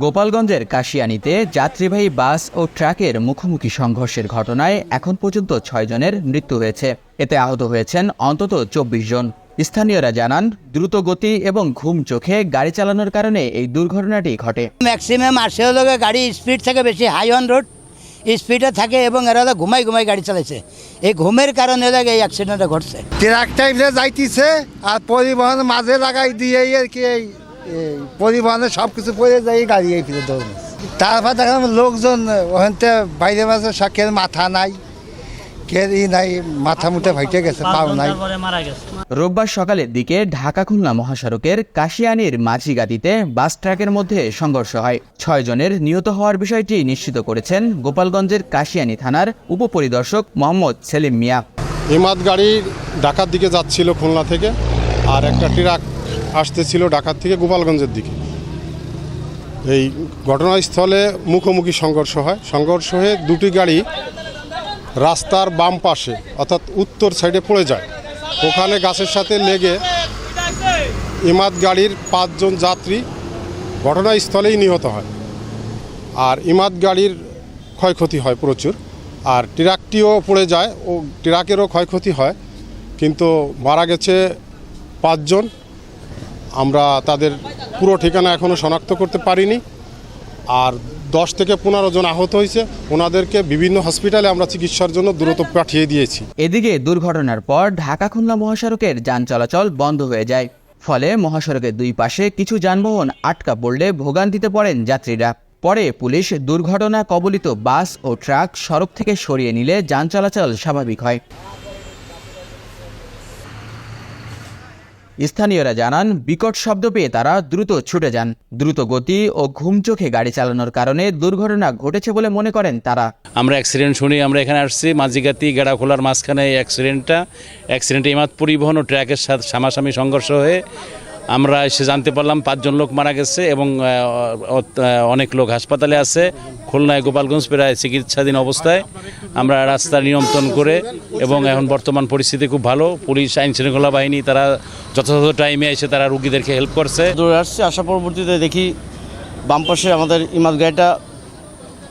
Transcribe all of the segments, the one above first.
গোপালগঞ্জের কাশিয়ানীতে যাত্রীবাহী বাস ও ট্রাকের মুখোমুখি সংঘর্ষের ঘটনায় এখন পর্যন্ত ৬ জনের মৃত্যু হয়েছে। এতে আহত হয়েছেন অন্তত ২৪ জন। স্থানীয়রা জানান, দ্রুত গতি এবং ঘুম চোখে গাড়ি চালানোর কারণে এই দুর্ঘটনাটি ঘটে। ম্যাক্সিমাম ৮০ গাড়ি স্পিড থেকে বেশি, হাই অন রোড স্পিডে থাকে এবং এরা ঘুমাই গাড়ি চালাইছে। এই ঘুমের কারণে এই অ্যাক্সিডেন্টটা ঘটছে। ট্রাকটা যাইতেছে আর পরিবহন মাঝে লাগাই দিয়ে আর কি পরিবহনে সব কিছু পড়ে যায়, গাড়ি এই ফিরে দৌড়। তারপর দেখলাম লোকজন ওখানতে বাইরে মাঝে কেউ মাথা নাই, কেউ নাই, মাথা মুঠে ভাইটে গেছে, পাও নাই। রোববার সকালের দিকে ঢাকা খুলনা মহাসড়কের কাশিয়ানীর মাঝিগাতিতে বাস ট্রাকের মধ্যে সংঘর্ষ হয়। ৬ জনের নিহত হওয়ার বিষয়টি নিশ্চিত করেছেন গোপালগঞ্জের কাশিয়ানী থানার উপপরিদর্শক মোহাম্মদ সেলিম মিয়া। ইমাদ গাড়ি ঢাকার দিকে যাচ্ছিল খুলনা থেকে, আর একটা ট্রাক আসতেছিল ঢাকার থেকে গোপালগঞ্জের দিকে। এই ঘটনাস্থলে মুখোমুখি সংঘর্ষ হয়। সংঘর্ষ হয়ে দুটি গাড়ি রাস্তার বাম পাশে অর্থাৎ উত্তর সাইডে পড়ে যায়। ওখানে গাছের সাথে লেগে ইমাদ গাড়ির ৫ জন যাত্রী ঘটনাস্থলেই নিহত হয়। আর ইমাদ গাড়ির ক্ষয়ক্ষতি হয় প্রচুর, আর ট্রাকটিও পড়ে যায় ও ট্রাকেরও ক্ষয়ক্ষতি হয়, কিন্তু মারা গেছে ৫ জন। আমরা তাদের পুরো ঠিকানা এখনও শনাক্ত করতে পারিনি। আর ১০ থেকে ১৫ জন আহত হয়েছে, ওনাদেরকে বিভিন্ন হসপিটালে আমরা চিকিৎসার জন্য দ্রুত পাঠিয়ে দিয়েছি। এদিকে দুর্ঘটনার পর ঢাকা খুলনা মহাসড়কের যান চলাচল বন্ধ হয়ে যায়। ফলে মহাসড়কের দুই পাশে কিছু যানবাহন আটকা পড়লে ভোগান্তিতে পড়েন যাত্রীরা। পরে পুলিশ দুর্ঘটনা কবলিত বাস ও ট্রাক সড়ক থেকে সরিয়ে নিলে যান চলাচল স্বাভাবিক হয়। স্থানীয়রা জানান, বিকট শব্দ পেয়ে তারা দ্রুত ছুটে যান। দ্রুত গতি ও ঘুম চোখে গাড়ি চালানোর কারণে দুর্ঘটনা ঘটেছে বলে মনে করেন তারা। আমরা অ্যাক্সিডেন্ট শুনি আমরা এখানে আসছি, মাঝিগাতি গেড়াখোলার মাঝখানে এই অ্যাক্সিডেন্টে ইমাদ পরিবহন ও ট্রাকের সাথে সামাসামি সংঘর্ষ হয়ে আমরা এসে জানতে পারলাম ৫ জন লোক মারা গেছে এবং অনেক লোক হাসপাতালে আছে। খুলনায় গোপালগঞ্জ প্রায় চিকিৎসাধীন অবস্থায়। আমরা রাস্তা নিয়ন্ত্রণ করে এবং এখন বর্তমান পরিস্থিতি খুব ভালো। পুলিশ, আইন শৃঙ্খলা বাহিনী তারা যথাযথ টাইমে এসে তারা রুগীদেরকে হেল্প করছে। দৌড়ে আসছে, আসার পরবর্তীতে দেখি বাম পাশে আমাদের ইমাদ গাড়িটা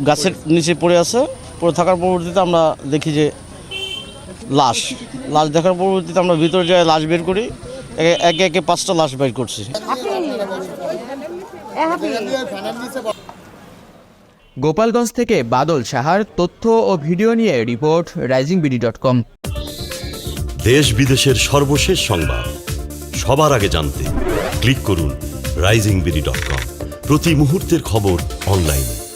গাছের নিচে পড়ে আছে। পড়ে থাকার পরবর্তীতে আমরা দেখি যে লাশ দেখার পরবর্তীতে আমরা ভিতরে যাই, লাশ বের করি। একে একে 5টা লাশ বের করছি। গোপালগঞ্জ থেকে বাদল সাহার তথ্য ও ভিডিও নিয়ে রিপোর্ট risingBD.com। দেশ বিদেশের সর্বশেষ সংবাদ সবার আগে জানতে ক্লিক করুন risingBD.com। প্রতি মুহূর্তের খবর অনলাইনে।